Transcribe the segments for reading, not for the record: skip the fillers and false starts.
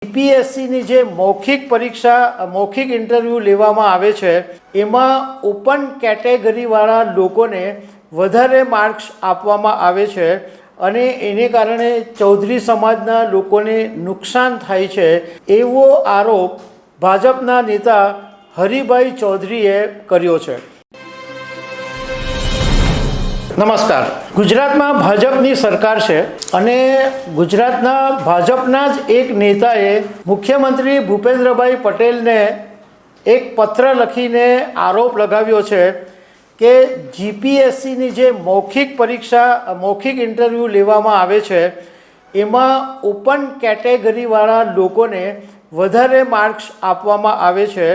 જીપીએસસીની જે મૌખિક પરીક્ષા મૌખિક ઇન્ટરવ્યૂ લેવામાં આવે છે એમાં ઓપન કેટેગરીવાળા લોકોને વધારે માર્ક્સ આપવામાં આવે છે અને એને કારણે ચૌધરી સમાજના લોકોને નુકસાન થાય છે એવો આરોપ ભાજપના નેતા હરિભાઈ ચૌધરીએ કર્યો છે। નમસ્કાર। ગુજરાતમાં ભાજપની સરકાર છે અને ગુજરાતના ભાજપના જ એક નેતાએ મુખ્યમંત્રી ભૂપેન્દ્રભાઈ પટેલને એક પત્ર લખીને આરોપ લગાવ્યો છે કે જીપીએસસીની જે મૌખિક પરીક્ષા મૌખિક ઇન્ટરવ્યૂ લેવામાં આવે છે એમાં ઓપન કેટેગરીવાળા લોકોને વધારે માર્ક્સ આપવામાં આવે છે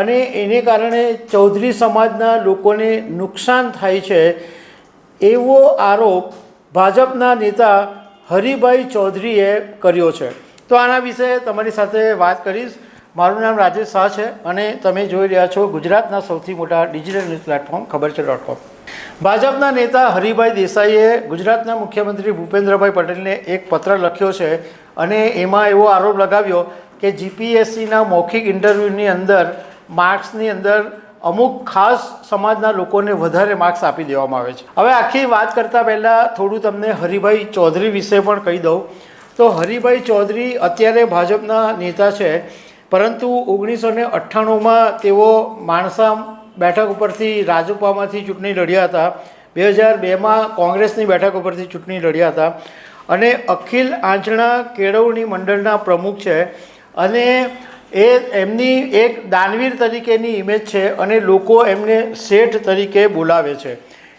અને એને કારણે ચૌધરી સમાજના લોકોને નુકસાન થાય છે એવો આરોપ ભાજપના નેતા હરિભાઈ ચૌધરીએ કર્યો છે। તો આના વિશે તમારી સાથે વાત કરીશ। મારું નામ રાજેશ શાહ છે અને તમે જોઈ રહ્યા છો ગુજરાતના સૌથી મોટા ડિજિટલ ન્યૂઝ પ્લેટફોર્મ ખબર છે.com। ભાજપના નેતા હરિભાઈ દેસાઈએ ગુજરાતના મુખ્યમંત્રી ભૂપેન્દ્રભાઈ પટેલને એક પત્ર લખ્યો છે અને એમાં એવો આરોપ લગાવ્યો કે જીપીએસસીના મૌખિક ઇન્ટરવ્યૂની અંદર માર્ક્સની અંદર અમુક ખાસ સમાજના લોકોને વધારે માર્ક્સ આપી દેવામાં આવે છે। હવે આખી વાત કરતાં પહેલાં થોડું તમને હરિભાઈ ચૌધરી વિશે પણ કહી દઉં તો હરિભાઈ ચૌધરી અત્યારે ભાજપના નેતા છે, પરંતુ 1998માં તેઓ માણસા બેઠક ઉપરથી રાજુપામાંથી ચૂંટણી લડ્યા હતા। 2002માં કોંગ્રેસની બેઠક ઉપરથી ચૂંટણી લડ્યા હતા અને અખિલ આંચણા કેળવણી મંડળના પ્રમુખ છે અને એમની એક દાનવીર તરીકેની ઇમેજ છે અને લોકો એમને શેઠ તરીકે બોલાવે છે,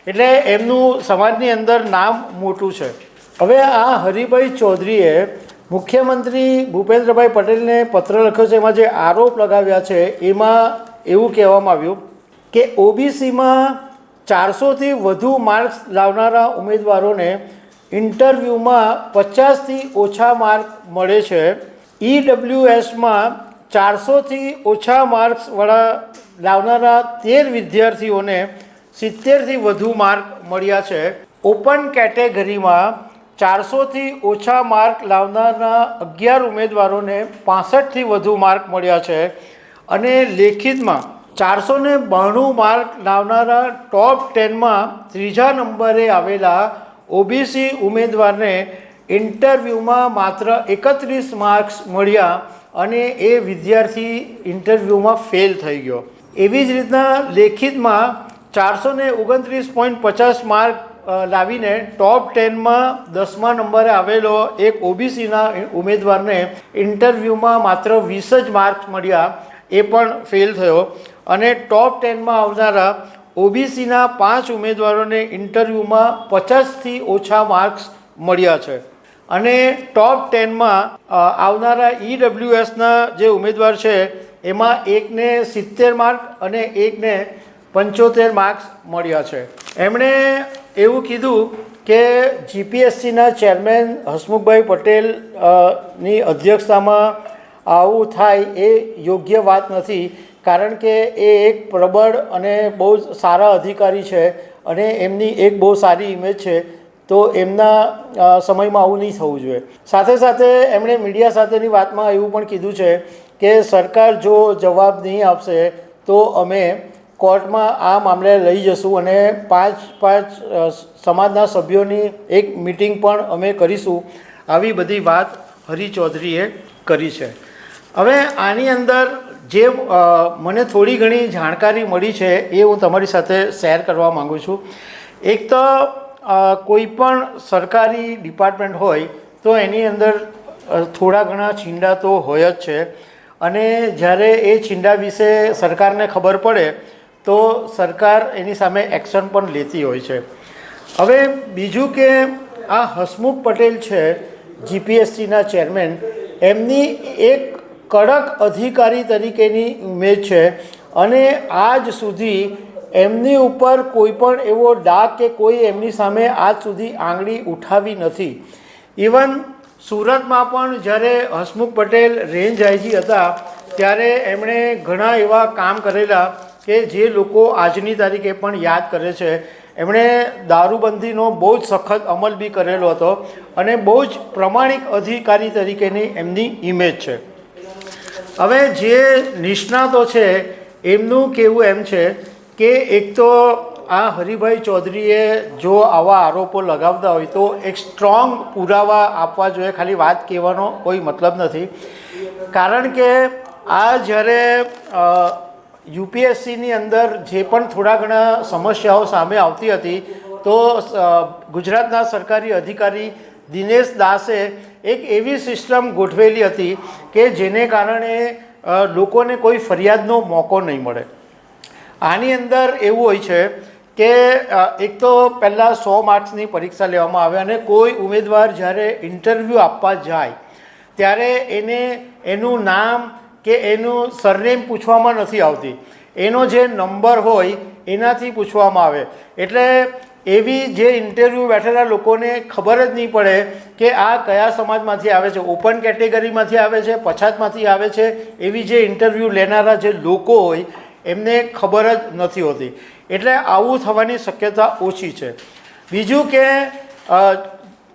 એટલે એમનું સમાજની અંદર નામ મોટું છે। હવે આ હરિભાઈ ચૌધરીએ મુખ્યમંત્રી ભૂપેન્દ્રભાઈ પટેલને પત્ર લખ્યો છે, એમાં જે આરોપ લગાવ્યા છે એમાં એવું કહેવામાં આવ્યું કે ઓબીસીમાં 400થી વધુ માર્ક્સ લાવનારા ઉમેદવારોને ઇન્ટરવ્યૂમાં 50થી ઓછા માર્ક મળે છે। ઈડબ્લ્યુએસમાં 400થી ઓછા માર્ક્સવાળા લાવનારા 13 વિદ્યાર્થીઓને 70થી વધુ માર્ક મળ્યા છે। ઓપન કેટેગરીમાં 400થી ઓછા માર્ક લાવનારા 11 ઉમેદવારોને 65થી વધુ માર્ક મળ્યા છે અને લેખિતમાં 492 માર્ક લાવનારા ટોપ 10માં ત્રીજા નંબરે આવેલા ઓબીસી ઉમેદવારને ઇન્ટરવ્યૂમાં માત્ર 31 માર્ક્સ મળ્યા અને એ વિદ્યાર્થી ઇન્ટરવ્યૂમાં ફેલ થઈ ગયો। એવી જ રીતના લેખિતમાં 429.50 માર્ક લાવીને ટોપ 10માં 10મા નંબરે આવેલો એક ઓબીસીના ઉમેદવારને ઇન્ટરવ્યૂમાં માત્ર 20 જ માર્ક્સ મળ્યા, એ પણ ફેલ થયો અને ટોપ 10માં આવનારા ઓબીસીના 5 ઉમેદવારોને ઇન્ટરવ્યૂમાં 50થી ઓછા માર્ક્સ મળ્યા છે અને ટોપ 10માં આવનારા ઈડબ્લ્યુએસના જે ઉમેદવાર છે એમાં એકને 70 માર્ક અને એકને 75 માર્ક્સ મળ્યા છે। એમણે એવું કીધું કે જીપીએસસીના ચેરમેન હસમુખભાઈ પટેલની અધ્યક્ષતામાં આવું થાય એ યોગ્ય વાત નથી, કારણ કે એ એક પ્રબળ અને બહુ સારા અધિકારી છે અને એમની એક બહુ સારી ઇમેજ છે, તો એમના સમયમાં આવું નહીં થવું જોઈએ। સાથે સાથે એમણે મીડિયા સાથેની વાતમાં એવું પણ કીધું છે કે સરકાર જો જવાબ નહીં આપશે તો અમે કોર્ટમાં આ મામલે લઈ જશું અને 5 સમાજના સભ્યોની એક મિટિંગ પણ અમે કરીશું। આવી બધી વાત હરિ ચૌધરીએ કરી છે। હવે આની અંદર જે મને થોડી ઘણી જાણકારી મળી છે એ હું તમારી સાથે શેર કરવા માગું છું। એક તો કોઈ પણ સરકારી ડિપાર્ટમેન્ટ હોય તો એની અંદર થોડા ઘણા છીંડા તો હોય જ છે અને જ્યારે એ છીંડા વિશે સરકારને ખબર પડે તો સરકાર એની સામે એક્શન પણ લેતી હોય છે। હવે બીજું કે આ હસમુખ પટેલ છે જીપીએસસીના ચેરમેન, એમની એક કડક અધિકારી તરીકેની ઇમેજ છે અને આજ સુધી એમની ઉપર કોઈ પણ એવો ડાઘ કે કોઈ એમની સામે આજ સુધી આંગળી ઉઠાવી નથી। ઇવન સુરતમાં પણ જ્યારે હસમુખ પટેલ રેન્જ આઈજી હતા ત્યારે એમણે ઘણા એવા કામ કરેલા કે જે લોકો આજની તારીખે પણ યાદ કરે છે। એમણે દારૂબંધીનો બહુ જ સખત અમલ બી કરેલો હતો અને બહુ જ પ્રમાણિક અધિકારી તરીકેની એમની ઇમેજ છે. હવે જે નિષ્ણાતો છે એમનું કહેવું એમ છે કે એક તો આ હરિભાઈ ચૌધરીએ જો આવા આરોપો લગાવતા હોય તો એક સ્ટ્રોંગ પુરાવા આપવા જોઈએ, ખાલી વાત કહેવાનો કોઈ મતલબ નથી. કારણ કે આ જ્યારે યુપીએસસીની અંદર જે પણ થોડા ઘણા સમસ્યાઓ સામે આવતી હતી તો ગુજરાતના સરકારી અધિકારી દિનેશ દાસે એક એવી સિસ્ટમ ગોઠવેલી હતી કે જેને કારણે લોકોને કોઈ ફરિયાદનો મોકો નહીં મળે. આની અંદર એવું હોય છે કે એક તો પહેલાં 100 માર્ક્સની પરીક્ષા લેવામાં આવે અને કોઈ ઉમેદવાર જ્યારે ઇન્ટરવ્યૂ આપવા જાય ત્યારે એને એનું નામ કે એનું સરનેમ પૂછવામાં નથી આવતી, એનો જે નંબર હોય એનાથી પૂછવામાં આવે. એટલે એવી જે ઇન્ટરવ્યૂ બેઠેલા લોકોને ખબર જ નહીં પડે કે આ કયા સમાજમાંથી આવે છે, ઓપન કેટેગરીમાંથી આવે છે, પછાતમાંથી આવે છે, એવી જે ઇન્ટરવ્યૂ લેનારા જે લોકો હોય એમને ખબર જ નથી હોતી. એટલે આવું થવાની શક્યતા ઓછી છે. બીજું કે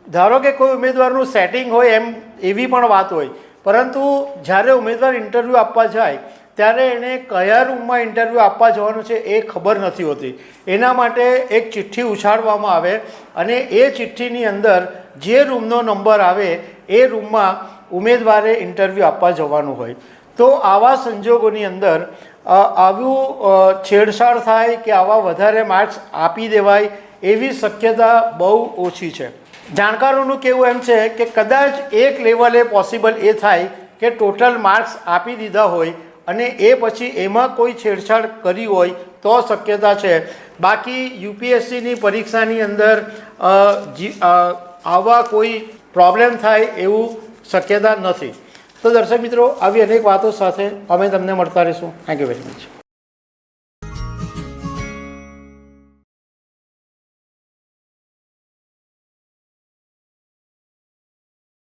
ધારો કે કોઈ ઉમેદવારનું સેટિંગ હોય એમ એવી પણ વાત હોય, પરંતુ જ્યારે ઉમેદવાર ઇન્ટરવ્યૂ આપવા જાય ત્યારે એને કયા રૂમમાં ઇન્ટરવ્યૂ આપવા જવાનું છે એ ખબર નથી હોતી. એના માટે એક ચિઠ્ઠી ઉછાળવામાં આવે અને એ ચિઠ્ઠીની અંદર જે રૂમનો નંબર આવે એ રૂમમાં ઉમેદવારે ઇન્ટરવ્યૂ આપવા જવાનું હોય. તો આવા સંજોગોની અંદર આવું છેડછાડ થાય કે આવા વધારે માર્ક્સ આપી દેવાય એવી શક્યતા બહુ ઓછી છે. જાણકારોનું કહેવું એમ છે કે કદાચ એક લેવલે પોસિબલ એ થાય કે ટોટલ માર્ક્સ આપી દીધા હોય અને એ પછી એમાં કોઈ છેડછાડ કરી હોય તો શક્યતા છે. બાકી યુપીએસસીની પરીક્ષાની અંદર આવા કોઈ પ્રોબ્લેમ થાય એવું શક્યતા નથી. તો દર્શક મિત્રો, આવી અનેક વાતો સાથે અમે તમને મળતા રહીશું. Thank you very much.